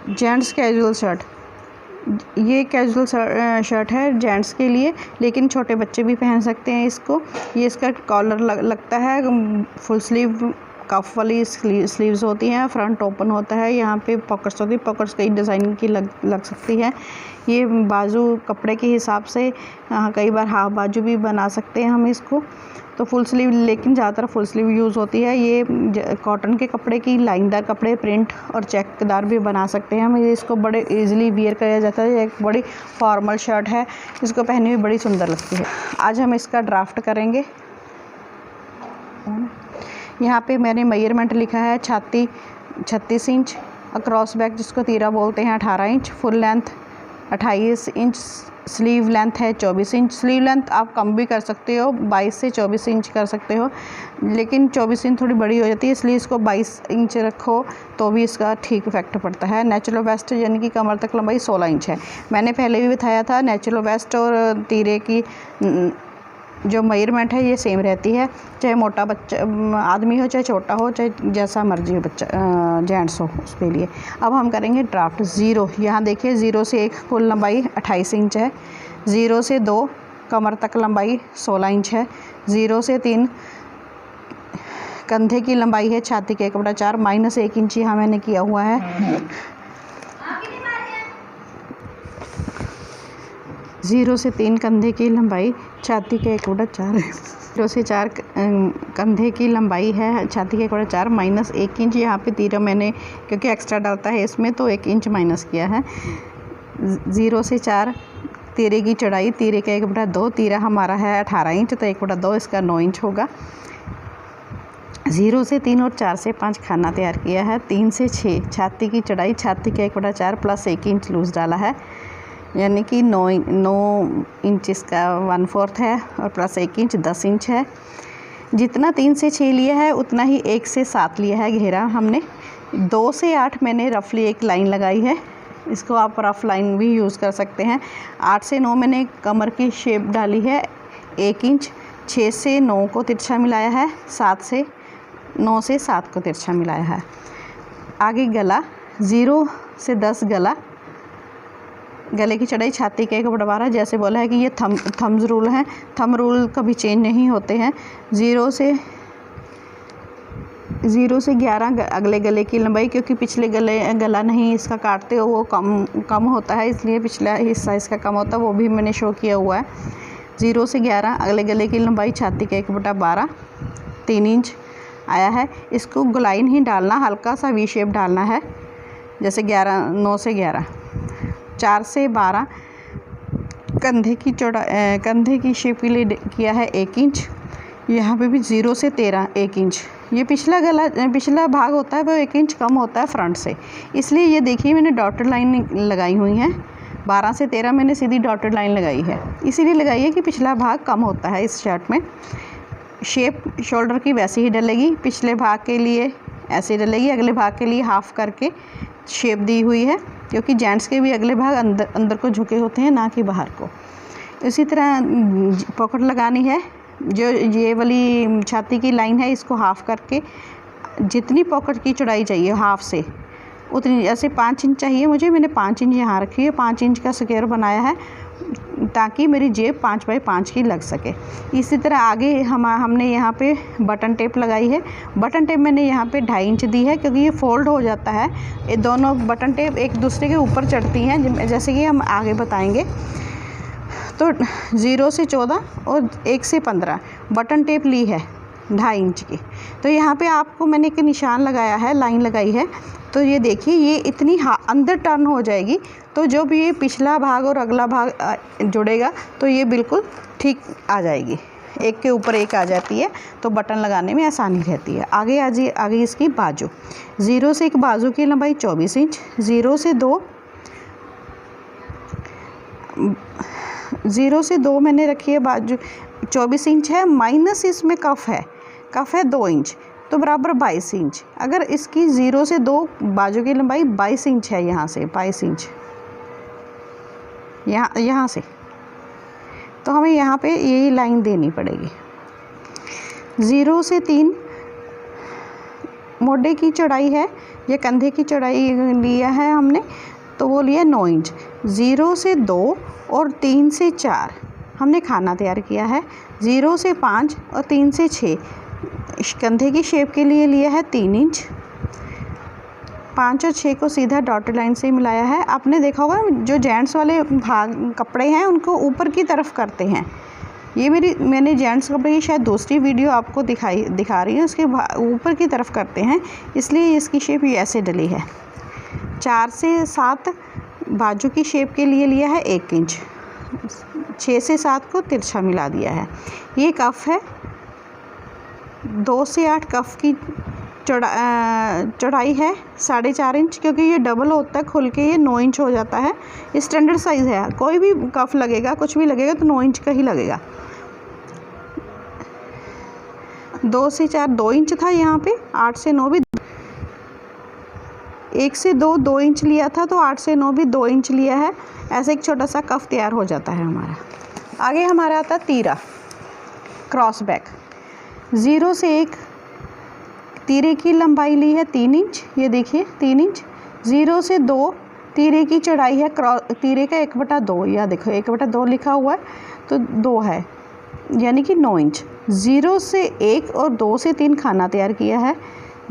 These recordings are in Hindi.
जेंट्स कैजुअल शर्ट, ये कैजुअल शर्ट है जेंट्स के लिए, लेकिन छोटे बच्चे भी पहन सकते हैं इसको। ये इसका कॉलर लगता है फुल स्लीव, कफ वाली स्लीव्स होती हैं, फ्रंट ओपन होता है, यहाँ पे पॉकेट्स होती है, पॉकेट्स कई डिज़ाइन की लग सकती है। ये बाजू कपड़े के हिसाब से कई बार हाफ बाजू भी बना सकते हैं हम इसको, तो फुल स्लीव, लेकिन ज़्यादातर फुल स्लीव यूज़ होती है। ये कॉटन के कपड़े की लाइनदार कपड़े प्रिंट और चेकदार भी बना सकते हैं हम। इसको बड़े इजीली वियर किया जाता है। एक बड़ी फॉर्मल शर्ट है, इसको पहनी हुई बड़ी सुंदर लगती है। आज हम इसका ड्राफ्ट करेंगे। यहाँ पे मैंने मेजरमेंट लिखा है छाती 36 इंच, अक्रॉस बैक जिसको तीरा बोलते हैं 18 inch, full length 28 inch, sleeve length है 24 इंच। स्लीव लेंथ आप कम भी कर सकते हो, 22 से 24 इंच कर सकते हो, लेकिन 24 इंच थोड़ी बड़ी हो जाती है, इसलिए इसको 22 इंच रखो तो भी इसका ठीक इफेक्ट पड़ता है। नेचुरल वेस्ट यानी कि कमर तक लंबाई 16 इंच है। मैंने पहले भी बताया था नेचुरल वेस्ट और तीरे की जो मेजरमेंट है ये सेम रहती है, चाहे मोटा बच्चा आदमी हो, चाहे छोटा हो, चाहे जैसा मर्जी हो बच्चा जेंट्स हो उसके लिए। अब हम करेंगे ड्राफ्ट। 0, यहाँ देखिए 0 से 1 कुल लंबाई 28 इंच है, 0 से 2 कमर तक लंबाई 16 इंच है, 0 से 3 कंधे की लंबाई है छाती के 1/4 -1 इंच यहाँ मैंने किया हुआ है। 0 से 3 कंधे की लंबाई छाती के 1/4 है। 0 से 4 कंधे की लंबाई है छाती के 1/4 -1 इंच। यहाँ पे तीरा मैंने क्योंकि एक्स्ट्रा डालता है इसमें तो 1 इंच माइनस किया है। 0 से 4 तीरे की चौड़ाई, तीरे का 1/2, तीरा हमारा है 18 इंच तो 1/2 इसका 9 इंच होगा। 0 से 3 और 4 से 5 खाना तैयार किया है। 3 से 6 छाती की चौड़ाई, छाती के 1/4 प्लस 1 इंच लूज़ डाला है, यानी कि 9 इंच इसका 1/4 है, और प्लस 1 इंच 10 इंच है। जितना 3 से 6 लिया है उतना ही 1 से 7 लिया है घेरा हमने। 2 से 8 मैंने रफली एक लाइन लगाई है, इसको आप रफ लाइन भी यूज़ कर सकते हैं। 8 से 9 मैंने कमर की शेप डाली है 1 इंच। 6 से 9 को तिरछा मिलाया है, 9 से 7 को तिरछा मिलाया है। आगे गला, 0 से 10 गला, गले की चौड़ाई छाती के 1/12, जैसे बोला है कि ये थम्स रूल है, थम रूल कभी चेंज नहीं होते हैं। 0 से 11 अगले गले की लंबाई, क्योंकि पिछले गला नहीं इसका काटते हो वो कम होता है, इसलिए पिछला हिस्सा इसका कम होता है, वो भी मैंने शो किया हुआ है। 0 से 11 अगले गले की लंबाई छाती के 1/12 3 इंच आया है। इसको गोलाइन ही डालना, हल्का सा वी शेप डालना है, जैसे 9 से 11। 4 से 12 कंधे की शेप के लिए किया है 1 इंच। यहाँ पे भी 0 से 13 1 इंच। ये पिछला भाग होता है वो 1 इंच कम होता है फ्रंट से, इसलिए ये देखिए मैंने डॉटेड लाइन लगाई हुई है। 12 से 13 मैंने सीधी डॉटेड लाइन लगाई है, इसीलिए लगाई है कि पिछला भाग कम होता है इस शर्ट में। शेप शोल्डर की वैसे ही डलेगी, पिछले भाग के लिए ऐसे डलेगी, अगले भाग के लिए हाफ करके शेप दी हुई है, क्योंकि जेंट्स के भी अगले भाग अंदर को झुके होते हैं, ना कि बाहर को। इसी तरह पॉकेट लगानी है, जो ये वाली छाती की लाइन है इसको हाफ करके जितनी पॉकेट की चौड़ाई चाहिए हाफ से उतनी, जैसे 5 इंच चाहिए मुझे, मैंने 5 इंच यहाँ रखी है, 5 इंच का स्क्वायर बनाया है ताकि मेरी जेब 5x5 की लग सके। इसी तरह आगे हमने यहाँ पे बटन टेप लगाई है। बटन टेप मैंने यहाँ पे 2.5 इंच दी है, क्योंकि ये फोल्ड हो जाता है, ये दोनों बटन टेप एक दूसरे के ऊपर चढ़ती हैं, जैसे कि हम आगे बताएंगे। तो 0 से 14 और 1 से 15 बटन टेप ली है 2.5 इंच की। तो यहाँ पे आपको मैंने एक निशान लगाया है, लाइन लगाई है, तो ये देखिए ये इतनी अंदर टर्न हो जाएगी, तो जो भी ये पिछला भाग और अगला भाग जुड़ेगा तो ये बिल्कुल ठीक आ जाएगी, एक के ऊपर एक आ जाती है, तो बटन लगाने में आसानी रहती है। आगे इसकी बाजू, 0 से 1 बाजू की लंबाई 24 इंच, 0 से 2 मैंने रखी है बाजू 24 इंच है, माइनस इसमें कफ है 2 इंच, तो बराबर 22 इंच। अगर इसकी 0 से 2 बाजू की लंबाई 22 इंच है, यहाँ से 22 इंच यहाँ से, तो हमें यहाँ पे यही लाइन देनी पड़ेगी। 0 से 3 मोढे की चौड़ाई है ये कंधे की चौड़ाई लिया है हमने, तो वो लिया 9 इंच। 0 से 2 और 3 से 4 हमने खाना तैयार किया है। 0 से 5 और 3 से 6 कंधे की शेप के लिए लिया है 3 इंच। 5 और 6 को सीधा डॉटेड लाइन से मिलाया है। आपने देखा होगा जो जेंट्स वाले भाग कपड़े हैं उनको ऊपर की तरफ करते हैं। ये मैंने जेंट्स कपड़े की शायद दूसरी वीडियो आपको दिखा रही हूँ, उसके ऊपर की तरफ करते हैं, इसलिए इसकी शेप ये ऐसे डली है। 4 से 7 बाजू की शेप के लिए लिया है 1 इंच। 6 से 7 को तिरछा मिला दिया है। ये कफ है। 2 से 8 कफ की चौड़ाई है 4.5 इंच, क्योंकि ये डबल होता है, खुल के ये 9 इंच हो जाता है। स्टैंडर्ड साइज़ है, कोई भी कफ लगेगा, कुछ भी लगेगा तो 9 इंच का ही लगेगा। 2 से 4 2 इंच था यहाँ पे, 8 से 9 भी 1 से 2 इंच लिया था, तो 8 से 9 भी 2 इंच लिया है। ऐसे एक छोटा सा कफ तैयार हो जाता है हमारा। आगे हमारा आता तीरा, क्रॉस बैक। 0 से 1 तीरे की लंबाई ली है 3 इंच, ये देखिए 3 इंच। 0 से 2 तीरे की चौड़ाई है तीरे का 1/2, या देखो 1/2 लिखा हुआ है तो 2 है, यानी कि 9 इंच। 0 से 1 और 2 से 3 खाना तैयार किया है।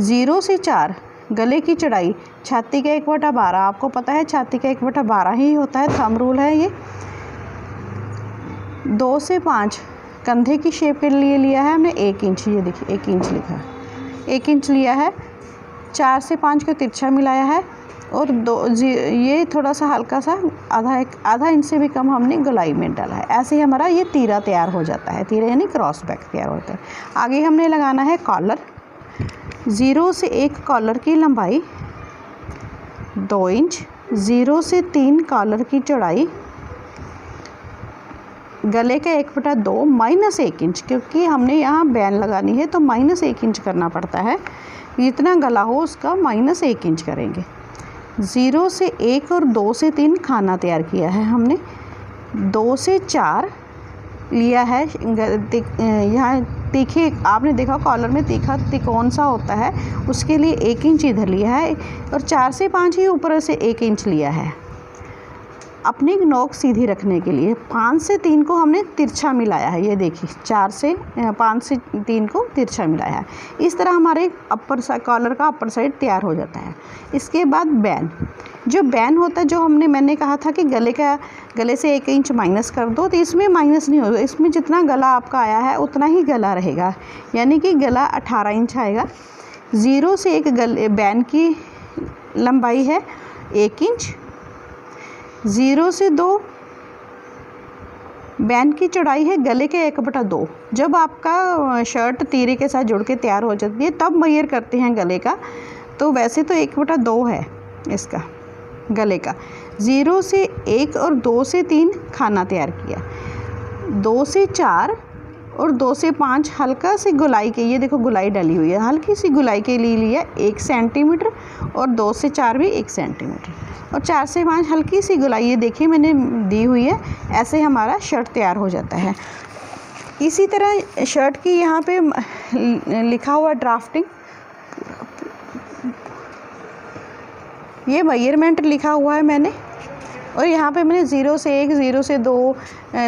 0 से 4 गले की चौड़ाई छाती का 1/12, आपको पता है छाती का 1/12 ही होता है, थंब रूल है ये। 2 से 5 कंधे की शेप के लिए लिया है हमने 1 इंच, ये देखिए 1 इंच लिखा है, 1 इंच लिया है। 4 से 5 को तिरछा मिलाया है, और ये थोड़ा सा हल्का सा आधा इंच से भी कम हमने गोलाई में डाला है। ऐसे ही हमारा ये तीरा तैयार हो जाता है। तीरा यानी क्रॉस बैक तैयार होता है। आगे हमने लगाना है कॉलर। 0 से 1 कॉलर की लंबाई 2 इंच। 0 से 3 कॉलर की चौड़ाई, गले का 1/2 माइनस 1 इंच, क्योंकि हमने यहाँ बैन लगानी है तो माइनस 1 इंच करना पड़ता है। जितना गला हो उसका माइनस 1 इंच करेंगे। 0 से 1 और 2 से 3 खाना तैयार किया है हमने। 2 से 4 लिया है, यहाँ तीखे, आपने देखा कॉलर में तीखा तिकोन सा होता है, उसके लिए 1 इंच इधर लिया है, और 4 से 5 ही ऊपर से 1 इंच लिया है अपनी नोक सीधी रखने के लिए। 5 से 3 को हमने तिरछा मिलाया है, ये देखिए 5 से 3 को तिरछा मिलाया है। इस तरह हमारे कॉलर का अपर साइड तैयार हो जाता है। इसके बाद बैन, जो बैन होता है, जो मैंने कहा था कि गले से 1 इंच माइनस कर दो, तो इसमें माइनस नहीं होगा, इसमें जितना गला आपका आया है उतना ही गला रहेगा, यानी कि गला 18 इंच आएगा। 0 से 1 बैन की लंबाई है 1 इंच। 0 से 2 बैन की चौड़ाई है गले के 1/2। जब आपका शर्ट तीरे के साथ जुड़ के तैयार हो जाती है तब मेजर करते हैं गले का, तो वैसे तो 1/2 है इसका गले का। 0 से 1 और 2 से 3 खाना तैयार किया। 2 से 4 और 2 से 5 हल्का सी गुलाई के, ये देखो गुलाई डली हुई है, हल्की सी गुलाई के लिए लिया 1 सेंटीमीटर, और 2 से 4 भी 1 सेंटीमीटर, और 4 से 5 हल्की सी गुलाई, ये देखिए मैंने दी हुई है। ऐसे हमारा शर्ट तैयार हो जाता है। इसी तरह शर्ट की यहाँ पे लिखा हुआ ड्राफ्टिंग, ये मेजरमेंट लिखा हुआ है मैंने, और यहाँ पे मैंने 0 से 1 0 से 2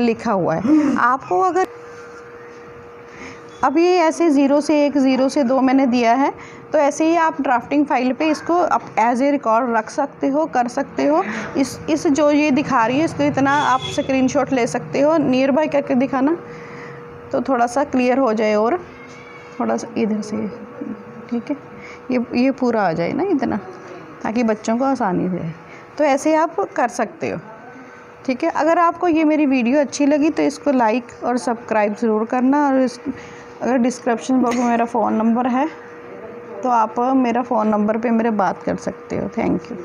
लिखा हुआ है। आपको अगर अब ये ऐसे 0 से 1 0 से 2 मैंने दिया है, तो ऐसे ही आप ड्राफ्टिंग फाइल पे इसको आप एज ए रिकॉर्ड रख सकते हो, कर सकते हो। इस जो ये दिखा रही है इसको इतना आप स्क्रीनशॉट ले सकते हो, नियर बाय करके दिखाना तो थोड़ा सा क्लियर हो जाए, और थोड़ा सा इधर से, ठीक है, ये पूरा आ जाए ना इतना, ताकि बच्चों को आसानी से। तो ऐसे आप कर सकते हो, ठीक है। अगर आपको ये मेरी वीडियो अच्छी लगी तो इसको लाइक और सब्सक्राइब ज़रूर करना, और अगर डिस्क्रिप्शन बॉक्स में मेरा फ़ोन नंबर है तो आप मेरा फ़ोन नंबर पे मेरे बात कर सकते हो। Thank you.